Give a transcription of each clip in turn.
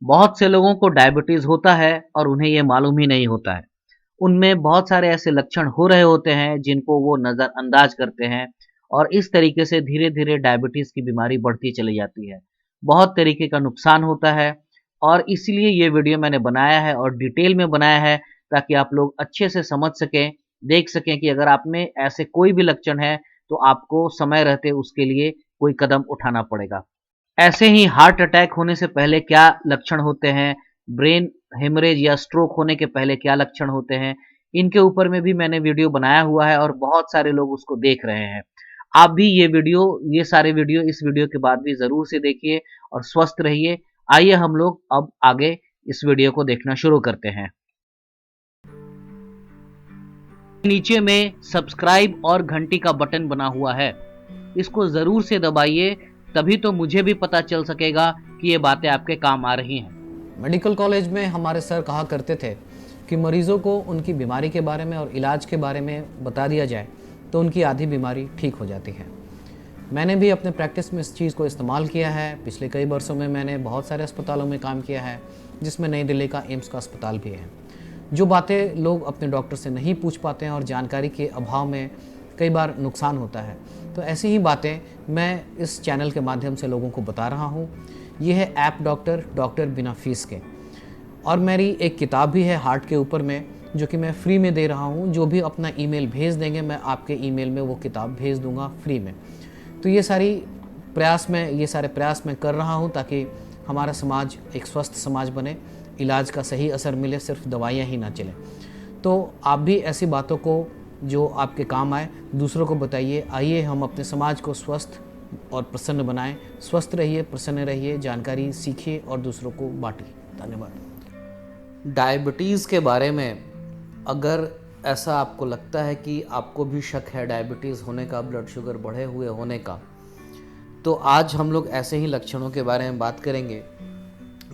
बहुत से लोगों को डायबिटीज़ होता है और उन्हें ये मालूम ही नहीं होता है। उनमें बहुत सारे ऐसे लक्षण हो रहे होते हैं जिनको वो नज़रअंदाज करते हैं और इस तरीके से धीरे-धीरे डायबिटीज़ की बीमारी बढ़ती चली जाती है। बहुत तरीके का नुकसान होता है और इसीलिए ये वीडियो मैंने बनाया है और डिटेल में बनाया है ताकि आप लोग अच्छे से समझ सकें, देख सकें कि अगर आप में ऐसे कोई भी लक्षण है तो आपको समय रहते उसके लिए कोई कदम उठाना पड़ेगा। ऐसे ही हार्ट अटैक होने से पहले क्या लक्षण होते हैं, ब्रेन हेमरेज या स्ट्रोक होने के पहले क्या लक्षण होते हैं, इनके ऊपर में भी मैंने वीडियो बनाया हुआ है और बहुत सारे लोग उसको देख रहे हैं। आप भी ये सारे वीडियो इस वीडियो के बाद भी ज़रूर से देखिए और स्वस्थ रहिए। आइए हम लोग अब आगे इस वीडियो को देखना शुरू करते हैं। नीचे में सब्सक्राइब और घंटी का बटन बना हुआ है, इसको ज़रूर से दबाइए, तभी तो मुझे भी पता चल सकेगा कि ये बातें आपके काम आ रही हैं। मेडिकल कॉलेज में हमारे सर कहा करते थे कि मरीज़ों को उनकी बीमारी के बारे में और इलाज के बारे में बता दिया जाए तो उनकी आधी बीमारी ठीक हो जाती है। मैंने भी अपने प्रैक्टिस में इस चीज़ को इस्तेमाल किया है। पिछले कई वर्षों में मैंने बहुत सारे अस्पतालों में काम किया है, जिसमें नई दिल्ली का एम्स का अस्पताल भी है। जो बातें लोग अपने डॉक्टर से नहीं पूछ पाते हैं और जानकारी के अभाव में कई बार नुकसान होता है, तो ऐसी ही बातें मैं इस चैनल के माध्यम से लोगों को बता रहा हूँ। ये है ऐप डॉक्टर बिना फीस के। और मेरी एक किताब भी है हार्ट के ऊपर में, जो कि मैं फ्री में दे रहा हूँ। जो भी अपना ईमेल भेज देंगे, मैं आपके ईमेल में वो किताब भेज दूंगा फ्री में। तो ये सारे प्रयास मैं कर रहा हूँ ताकि हमारा समाज एक स्वस्थ समाज बने, इलाज का सही असर मिले, सिर्फ दवाइयाँ ही ना चलें। तो आप भी ऐसी बातों को जो आपके काम आए दूसरों को बताइए। आइए हम अपने समाज को स्वस्थ और प्रसन्न बनाएं। स्वस्थ रहिए, प्रसन्न रहिए, जानकारी सीखिए और दूसरों को बांटिए। धन्यवाद। डायबिटीज़ के बारे में अगर ऐसा आपको लगता है कि आपको भी शक है डायबिटीज़ होने का, ब्लड शुगर बढ़े हुए होने का, तो आज हम लोग ऐसे ही लक्षणों के बारे में बात करेंगे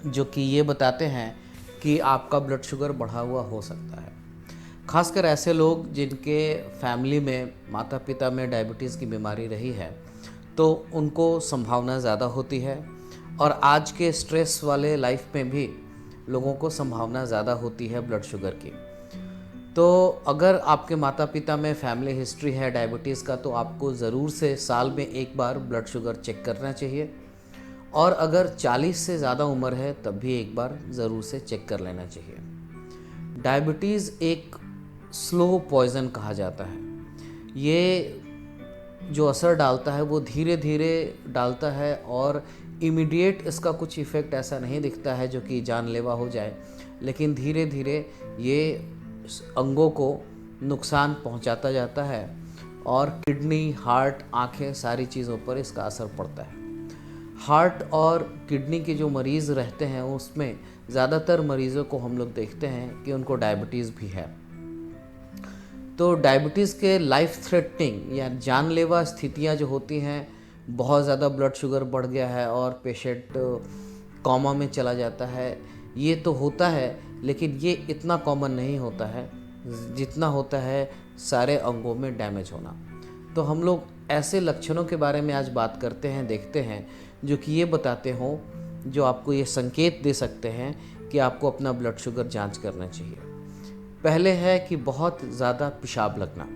जो कि ये बताते हैं कि आपका ब्लड शुगर बढ़ा हुआ हो सकता है। खासकर ऐसे लोग जिनके फैमिली में माता पिता में डायबिटीज़ की बीमारी रही है, तो उनको संभावना ज़्यादा होती है और आज के स्ट्रेस वाले लाइफ में भी लोगों को संभावना ज़्यादा होती है ब्लड शुगर की। तो अगर आपके माता पिता में फैमिली हिस्ट्री है डायबिटीज़ का, तो आपको ज़रूर से साल में एक बार ब्लड शुगर चेक करना चाहिए। और अगर 40 से ज़्यादा उम्र है तब भी एक बार ज़रूर से चेक कर लेना चाहिए। डायबिटीज़ एक स्लो पॉइज़न कहा जाता है। ये जो असर डालता है वो धीरे धीरे डालता है और इमीडिएट इसका कुछ इफ़ेक्ट ऐसा नहीं दिखता है जो कि जानलेवा हो जाए, लेकिन धीरे धीरे ये अंगों को नुकसान पहुंचाता जाता है और किडनी, हार्ट, आँखें, सारी चीज़ों पर इसका असर पड़ता है। हार्ट और किडनी के जो मरीज़ रहते हैं उसमें ज़्यादातर मरीज़ों को हम लोग देखते हैं कि उनको डायबिटीज़ भी है। तो डायबिटीज़ के लाइफ थ्रेटनिंग या जानलेवा स्थितियां जो होती हैं, बहुत ज़्यादा ब्लड शुगर बढ़ गया है और पेशेंट कोमा में चला जाता है, ये तो होता है, लेकिन ये इतना कॉमन नहीं होता है जितना होता है सारे अंगों में डैमेज होना। तो हम लोग ऐसे लक्षणों के बारे में आज बात करते हैं, देखते हैं, जो कि ये बताते हों, जो आपको ये संकेत दे सकते हैं कि आपको अपना ब्लड शुगर जांच करना चाहिए। पहले है कि बहुत ज़्यादा पेशाब लगना।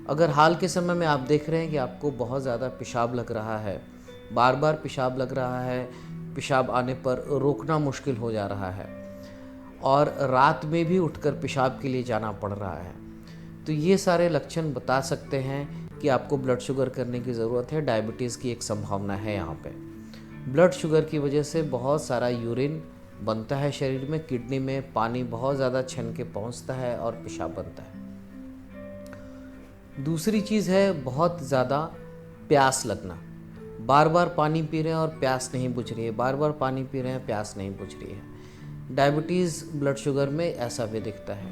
अगर हाल के समय में आप देख रहे हैं कि आपको बहुत ज़्यादा पेशाब लग रहा है, बार बार पेशाब लग रहा है, पेशाब आने पर रोकना मुश्किल हो जा रहा है और रात में भी उठकर पेशाब के लिए जाना पड़ रहा है, तो ये सारे लक्षण बता सकते हैं कि आपको ब्लड शुगर करने की ज़रूरत है। डायबिटीज़ की एक संभावना है यहाँ पे। ब्लड शुगर की वजह से बहुत सारा यूरिन बनता है शरीर में, किडनी में पानी बहुत ज़्यादा छन के पहुँचता है और पेशाब बनता है। दूसरी चीज़ है बहुत ज़्यादा प्यास लगना। बार बार पानी पी रहे हैं और प्यास नहीं बुझ रही है, बार बार पानी पी रहे हैं, प्यास नहीं बुझ रही है। डायबिटीज़ ब्लड शुगर में ऐसा भी दिखता है।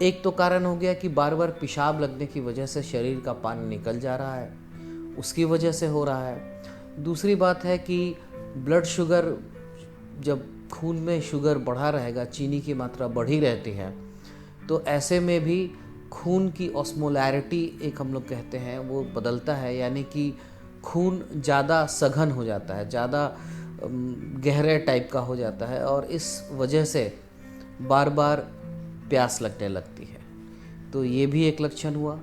एक तो कारण हो गया कि बार बार पेशाब लगने की वजह से शरीर का पानी निकल जा रहा है, उसकी वजह से हो रहा है। दूसरी बात है कि ब्लड शुगर, जब खून में शुगर बढ़ा रहेगा, चीनी की मात्रा बढ़ी रहती है, तो ऐसे में भी खून की ऑस्मोलैरिटी एक हम लोग कहते हैं वो बदलता है, यानी कि खून ज़्यादा सघन हो जाता है, ज़्यादा गहरे टाइप का हो जाता है और इस वजह से बार बार प्यास लगने लगती है। तो ये भी एक लक्षण हुआ।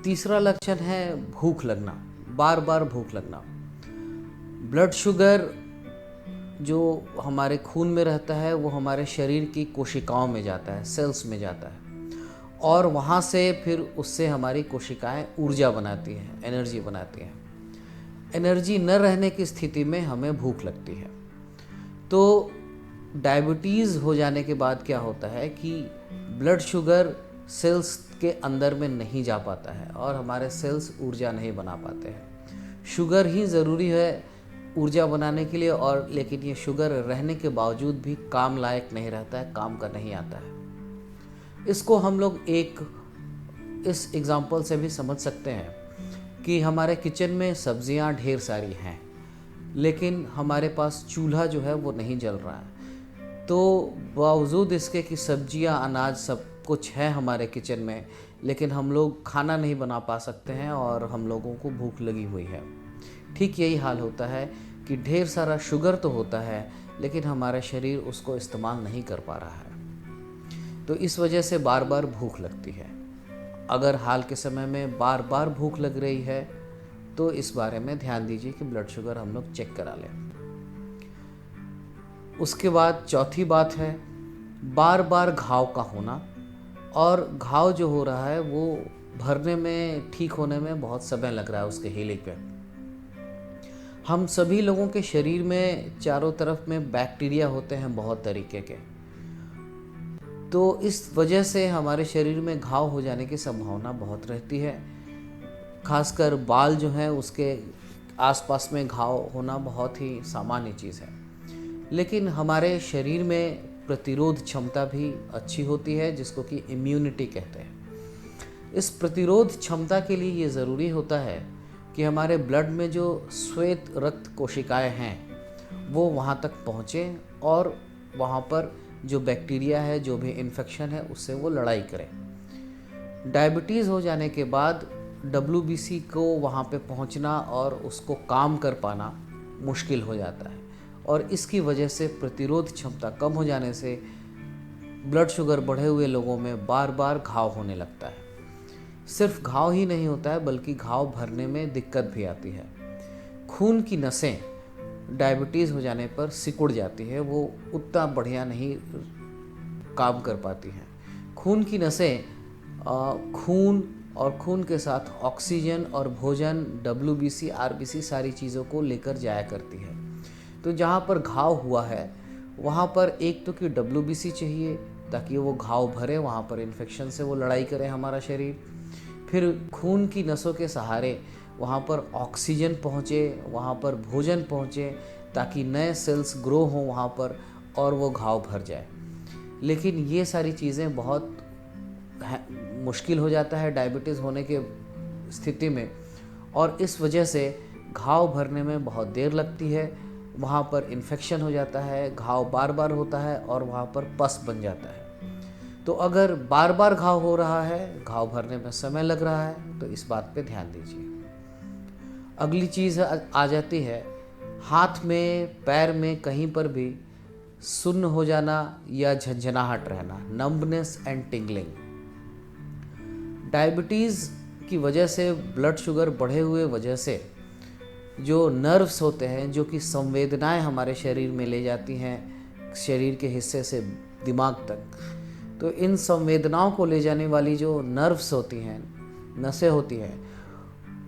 तीसरा लक्षण है भूख लगना, बार बार भूख लगना। ब्लड शुगर जो हमारे खून में रहता है वो हमारे शरीर की कोशिकाओं में जाता है, सेल्स में जाता है, और वहाँ से फिर उससे हमारी कोशिकाएं ऊर्जा बनाती हैं, एनर्जी बनाती हैं। एनर्जी न रहने की स्थिति में हमें भूख लगती है। तो डायबिटीज़ हो जाने के बाद क्या होता है कि ब्लड शुगर सेल्स के अंदर में नहीं जा पाता है और हमारे सेल्स ऊर्जा नहीं बना पाते हैं। शुगर ही ज़रूरी है ऊर्जा बनाने के लिए, और लेकिन ये शुगर रहने के बावजूद भी काम लायक नहीं रहता है, काम का नहीं आता है। इसको हम लोग इस एग्ज़ाम्पल से भी समझ सकते हैं कि हमारे किचन में सब्जियां ढेर सारी हैं, लेकिन हमारे पास चूल्हा जो है वो नहीं जल रहा है। तो बावजूद इसके कि सब्जियां, अनाज सब कुछ है हमारे किचन में, लेकिन हम लोग खाना नहीं बना पा सकते हैं और हम लोगों को भूख लगी हुई है। ठीक यही हाल होता है कि ढेर सारा शुगर तो होता है, लेकिन हमारा शरीर उसको इस्तेमाल नहीं कर पा रहा है। तो इस वजह से बार बार भूख लगती है। अगर हाल के समय में बार बार भूख लग रही है तो इस बारे में ध्यान दीजिए कि ब्लड शुगर हम लोग चेक करा लें। उसके बाद चौथी बात है बार बार घाव का होना, और घाव जो हो रहा है वो भरने में, ठीक होने में बहुत समय लग रहा है उसके हीलिंग पे। हम सभी लोगों के शरीर में चारों तरफ में बैक्टीरिया होते हैं बहुत तरीके के, तो इस वजह से हमारे शरीर में घाव हो जाने की संभावना बहुत रहती है। खासकर बाल जो हैं उसके आसपास में घाव होना बहुत ही सामान्य चीज़ है। लेकिन हमारे शरीर में प्रतिरोध क्षमता भी अच्छी होती है, जिसको कि इम्यूनिटी कहते हैं। इस प्रतिरोध क्षमता के लिए ये ज़रूरी होता है कि हमारे ब्लड में जो श्वेत रक्त कोशिकाएं हैं वो वहाँ तक पहुँचें और वहाँ पर जो बैक्टीरिया है, जो भी इन्फेक्शन है, उससे वो लड़ाई करें। डायबिटीज़ हो जाने के बाद WBC को वहाँ पे पहुँचना और उसको काम कर पाना मुश्किल हो जाता है, और इसकी वजह से प्रतिरोध क्षमता कम हो जाने से ब्लड शुगर बढ़े हुए लोगों में बार बार घाव होने लगता है। सिर्फ घाव ही नहीं होता है, बल्कि घाव भरने में दिक्कत भी आती है। खून की नसें डायबिटीज़ हो जाने पर सिकुड़ जाती है, वो उतना बढ़िया नहीं काम कर पाती हैं। खून की नसें खून और खून के साथ ऑक्सीजन और भोजन, WBC, RBC सारी चीज़ों को लेकर जाया करती है। तो जहाँ पर घाव हुआ है वहाँ पर एक तो कि WBC चाहिए ताकि वो घाव भरे, वहाँ पर इन्फेक्शन से वो लड़ाई करे हमारा शरीर। फिर खून की नसों के सहारे वहाँ पर ऑक्सीजन पहुँचे, वहाँ पर भोजन पहुँचे, ताकि नए सेल्स ग्रो हों वहाँ पर और वो घाव भर जाए। लेकिन ये सारी चीज़ें बहुत मुश्किल हो जाता है डायबिटीज़ होने के स्थिति में, और इस वजह से घाव भरने में बहुत देर लगती है। वहाँ पर इन्फेक्शन हो जाता है, घाव बार बार होता है और वहाँ पर पस बन जाता है। तो अगर बार बार घाव हो रहा है, घाव भरने में समय लग रहा है, तो इस बात पे ध्यान दीजिए। अगली चीज़ आ जाती है हाथ में, पैर में, कहीं पर भी सुन्न हो जाना या झंझनाहट रहना, नंबनेस एंड टिंगलिंग। डायबिटीज़ की वजह से, ब्लड शुगर बढ़े हुए वजह से जो नर्व्स होते हैं, जो कि संवेदनाएं हमारे शरीर में ले जाती हैं शरीर के हिस्से से दिमाग तक, तो इन संवेदनाओं को ले जाने वाली जो नर्व्स होती हैं, नसें होती हैं,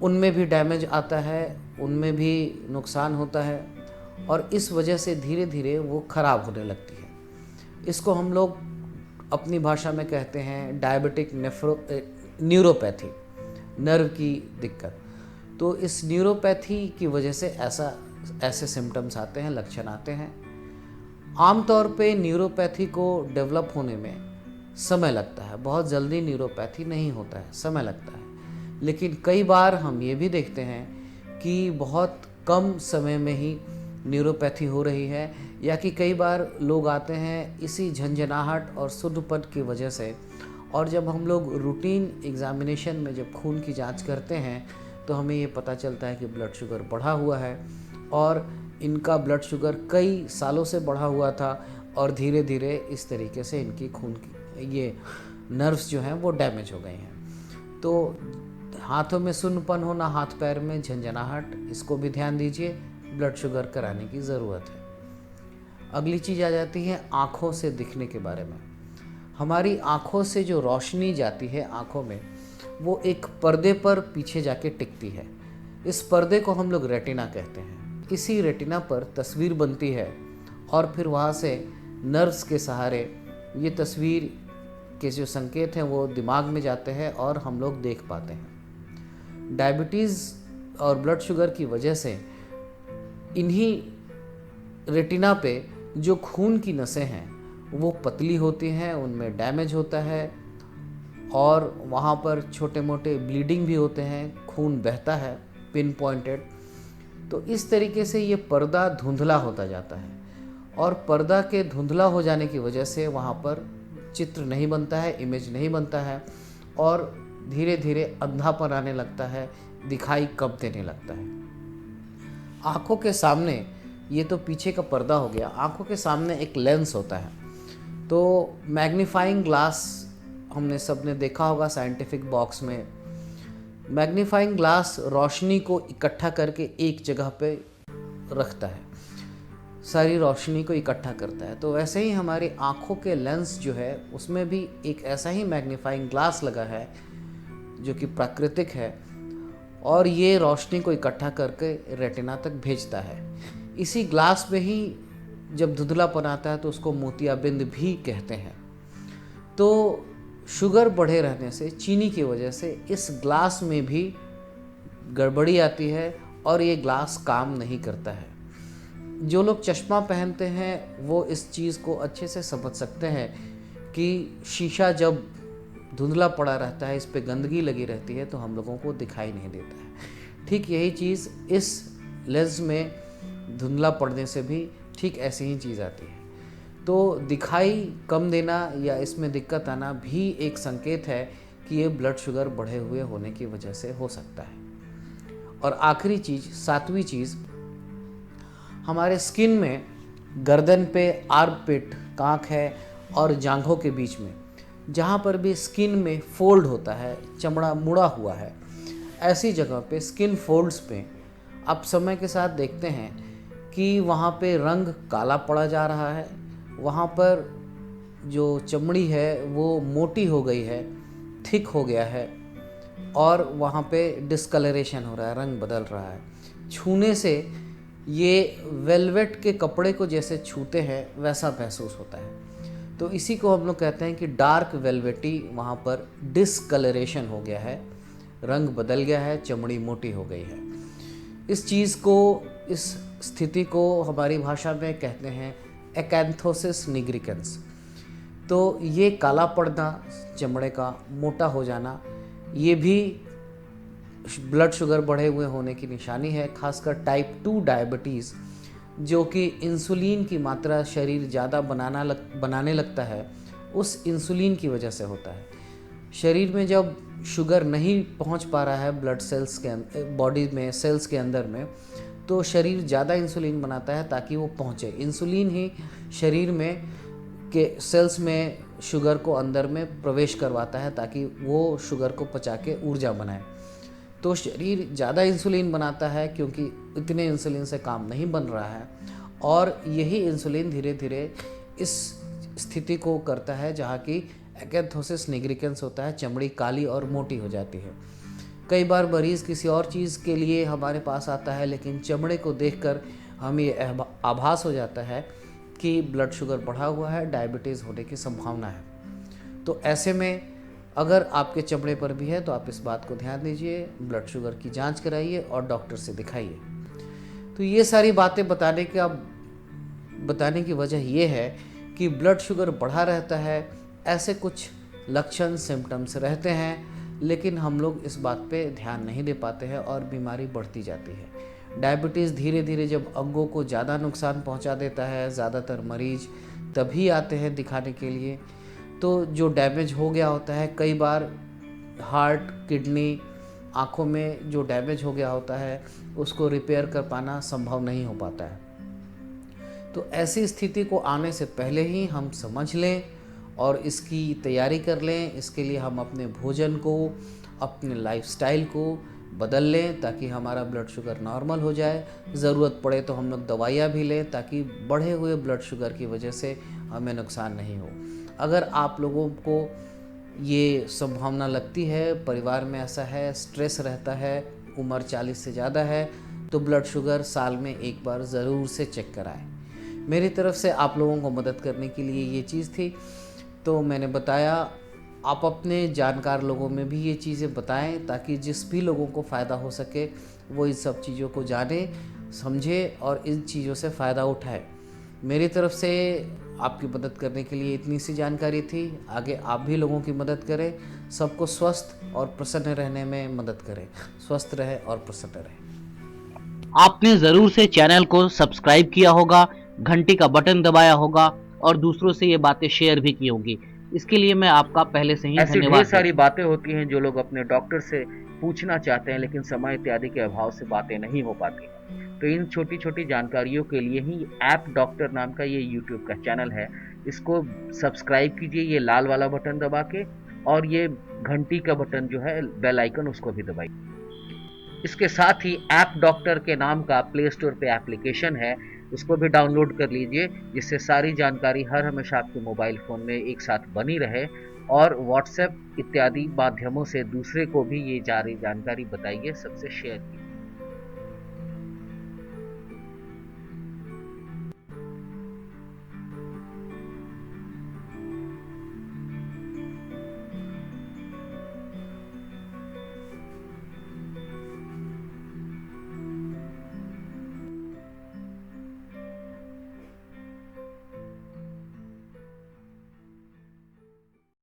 उनमें भी डैमेज आता है, उनमें भी नुकसान होता है, और इस वजह से धीरे धीरे वो ख़राब होने लगती है। इसको हम लोग अपनी भाषा में कहते हैं डायबिटिक न्यूरोपैथी, नर्व की दिक्कत। तो इस न्यूरोपैथी की वजह से ऐसे सिम्टम्स आते हैं, लक्षण आते हैं। आमतौर पे न्यूरोपैथी को डेवलप होने में समय लगता है, बहुत जल्दी न्यूरोपैथी नहीं होता है, समय लगता है। लेकिन कई बार हम ये भी देखते हैं कि बहुत कम समय में ही न्यूरोपैथी हो रही है, या कि कई बार लोग आते हैं इसी झंझनाहट और सुन्नपन की वजह से, और जब हम लोग रूटीन एग्जामिनेशन में जब खून की जांच करते हैं तो हमें ये पता चलता है कि ब्लड शुगर बढ़ा हुआ है, और इनका ब्लड शुगर कई सालों से बढ़ा हुआ था और धीरे धीरे इस तरीके से इनकी खून की ये नर्व्स जो हैं वो डैमेज हो गई हैं। तो हाथों में सुन्नपन होना, हाथ पैर में झंझनाहट, इसको भी ध्यान दीजिए, ब्लड शुगर कराने की ज़रूरत है। अगली चीज़ आ जाती है आँखों से दिखने के बारे में। हमारी आँखों से जो रोशनी जाती है आँखों में, वो एक पर्दे पर पीछे जाके टिकती है। इस पर्दे को हम लोग रेटिना कहते हैं। इसी रेटिना पर तस्वीर बनती है और फिर वहाँ से नर्व्स के सहारे ये तस्वीर के जो संकेत हैं वो दिमाग में जाते हैं और हम लोग देख पाते हैं। डायबिटीज़ और ब्लड शुगर की वजह से इन्हीं रेटिना पे जो खून की नसें हैं वो पतली होती हैं, उनमें डैमेज होता है और वहाँ पर छोटे मोटे ब्लीडिंग भी होते हैं, खून बहता है पिन पॉइंटेड। तो इस तरीके से ये पर्दा धुंधला होता जाता है और पर्दा के धुंधला हो जाने की वजह से वहाँ पर चित्र नहीं बनता है, इमेज नहीं बनता है और धीरे धीरे अंधापन आने लगता है, दिखाई कम देने लगता है। आँखों के सामने, ये तो पीछे का पर्दा हो गया, आँखों के सामने एक लेंस होता है। तो मैग्नीफाइंग ग्लास हमने सबने देखा होगा साइंटिफिक बॉक्स में। मैग्नीफाइंग ग्लास रोशनी को इकट्ठा करके एक जगह पे रखता है, सारी रोशनी को इकट्ठा करता है। तो वैसे ही हमारी आँखों के लेंस जो है उसमें भी एक ऐसा ही मैग्नीफाइंग ग्लास लगा है जो कि प्राकृतिक है और ये रोशनी को इकट्ठा करके रेटिना तक भेजता है। इसी ग्लास में ही जब धुंधलापन आता है तो उसको मोतियाबिंद भी कहते हैं। तो शुगर बढ़े रहने से, चीनी की वजह से इस ग्लास में भी गड़बड़ी आती है और ये ग्लास काम नहीं करता है। जो लोग चश्मा पहनते हैं वो इस चीज़ को अच्छे से समझ सकते हैं कि शीशा जब धुंधला पड़ा रहता है, इस पे गंदगी लगी रहती है तो हम लोगों को दिखाई नहीं देता है। ठीक यही चीज़ इस लेंस में धुंधला पड़ने से भी ठीक ऐसी ही चीज़ आती है। तो दिखाई कम देना या इसमें दिक्कत आना भी एक संकेत है कि ये ब्लड शुगर बढ़े हुए होने की वजह से हो सकता है। और आखिरी चीज़, सातवीं चीज़, हमारे स्किन में गर्दन पे आर्मपिट, कांख है और जांघों के बीच में जहाँ पर भी स्किन में फोल्ड होता है, चमड़ा मुड़ा हुआ है, ऐसी जगह पे स्किन फोल्ड्स पे आप समय के साथ देखते हैं कि वहाँ पे रंग काला पड़ा जा रहा है, वहाँ पर जो चमड़ी है वो मोटी हो गई है, थिक हो गया है और वहाँ पे डिस्कलरेशन हो रहा है, रंग बदल रहा है। छूने से ये वेलवेट के कपड़े को जैसे छूते हैं वैसा महसूस होता है। तो इसी को हम लोग कहते हैं कि डार्क वेलवेटी वहाँ पर डिस्कलरेशन हो गया है, रंग बदल गया है, चमड़ी मोटी हो गई है। इस चीज़ को, इस स्थिति को हमारी भाषा में कहते हैं एकैंथोसिस निग्रिकेंस। तो ये काला पड़ना, चमड़े का मोटा हो जाना, ये भी ब्लड शुगर बढ़े हुए होने की निशानी है। खासकर टाइप 2 डायबिटीज़, जो कि इंसुलिन की मात्रा शरीर ज़्यादा बनाने लगता है, उस इंसुलिन की वजह से होता है। शरीर में जब शुगर नहीं पहुंच पा रहा है ब्लड सेल्स के बॉडी में, सेल्स के अंदर में, तो शरीर ज़्यादा इंसुलिन बनाता है ताकि वो पहुंचे। इंसुलिन ही शरीर में के सेल्स में शुगर को अंदर में प्रवेश करवाता है ताकि वो शुगर को पचा के ऊर्जा बनाए। तो शरीर ज़्यादा इंसुलिन बनाता है क्योंकि इतने इंसुलिन से काम नहीं बन रहा है और यही इंसुलिन धीरे धीरे इस स्थिति को करता है जहाँ की एकैंथोसिस निग्रिकेंस होता है, चमड़ी काली और मोटी हो जाती है। कई बार मरीज़ किसी और चीज़ के लिए हमारे पास आता है लेकिन चमड़े को देखकर हमें ये आभास हो जाता है कि ब्लड शुगर बढ़ा हुआ है, डायबिटीज़ होने की संभावना है। तो ऐसे में अगर आपके चमड़े पर भी है तो आप इस बात को ध्यान दीजिए, ब्लड शुगर की जांच कराइए और डॉक्टर से दिखाइए। तो ये सारी बातें बताने की वजह ये है कि ब्लड शुगर बढ़ा रहता है, ऐसे कुछ लक्षण, सिम्टम्स रहते हैं, लेकिन हम लोग इस बात पे ध्यान नहीं दे पाते हैं और बीमारी बढ़ती जाती है। डायबिटीज़ धीरे धीरे जब अंगों को ज़्यादा नुकसान पहुंचा देता है, ज़्यादातर मरीज तभी आते हैं दिखाने के लिए। तो जो डैमेज हो गया होता है, कई बार हार्ट, किडनी, आँखों में जो डैमेज हो गया होता है उसको रिपेयर कर पाना संभव नहीं हो पाता है। तो ऐसी स्थिति को आने से पहले ही हम समझ लें और इसकी तैयारी कर लें। इसके लिए हम अपने भोजन को, अपने लाइफस्टाइल को बदल लें ताकि हमारा ब्लड शुगर नॉर्मल हो जाए। ज़रूरत पड़े तो हम लोग दवाइयाँ भी लें ताकि बढ़े हुए ब्लड शुगर की वजह से हमें नुकसान नहीं हो। अगर आप लोगों को ये संभावना लगती है, परिवार में ऐसा है, स्ट्रेस रहता है, उम्र 40 से ज़्यादा है, तो ब्लड शुगर साल में एक बार ज़रूर से चेक कराएं। मेरी तरफ से आप लोगों को मदद करने के लिए ये चीज़ थी, तो मैंने बताया। आप अपने जानकार लोगों में भी ये चीज़ें बताएं ताकि जिस भी लोगों को फ़ायदा हो सके वो इन सब चीज़ों को जाने, समझे और इन चीज़ों से फ़ायदा उठाए। मेरी तरफ से आपकी मदद करने के लिए इतनी सी जानकारी थी। आगे आप भी लोगों की मदद करें, सबको स्वस्थ और प्रसन्न रहने में मदद करें। स्वस्थ रहे और प्रसन्न रहे। आपने ज़रूर से चैनल को सब्सक्राइब किया होगा, घंटी का बटन दबाया होगा और दूसरों से ये बातें शेयर भी की होगी। इसके लिए मैं आपका पहले से ही ऐसी धन्यवाद। ढेर सारी बातें होती हैं जो लोग अपने डॉक्टर से पूछना चाहते हैं, लेकिन समय इत्यादि के अभाव से बातें नहीं हो पाती हैं। तो इन छोटी छोटी जानकारियों के लिए ही ऐप डॉक्टर नाम का ये यूट्यूब का चैनल है। इसको सब्सक्राइब कीजिए, ये लाल वाला बटन दबा के, और ये घंटी का बटन जो है, बेल आइकन, उसको भी दबाइए। इसके साथ ही ऐप डॉक्टर के नाम का प्ले स्टोर पे एप्लीकेशन है, उसको भी डाउनलोड कर लीजिए, जिससे सारी जानकारी हर हमेशा आपके मोबाइल फ़ोन में एक साथ बनी रहे। और व्हाट्सएप इत्यादि माध्यमों से दूसरे को भी ये सारी जानकारी बताइए, सबसे शेयर कीजिए।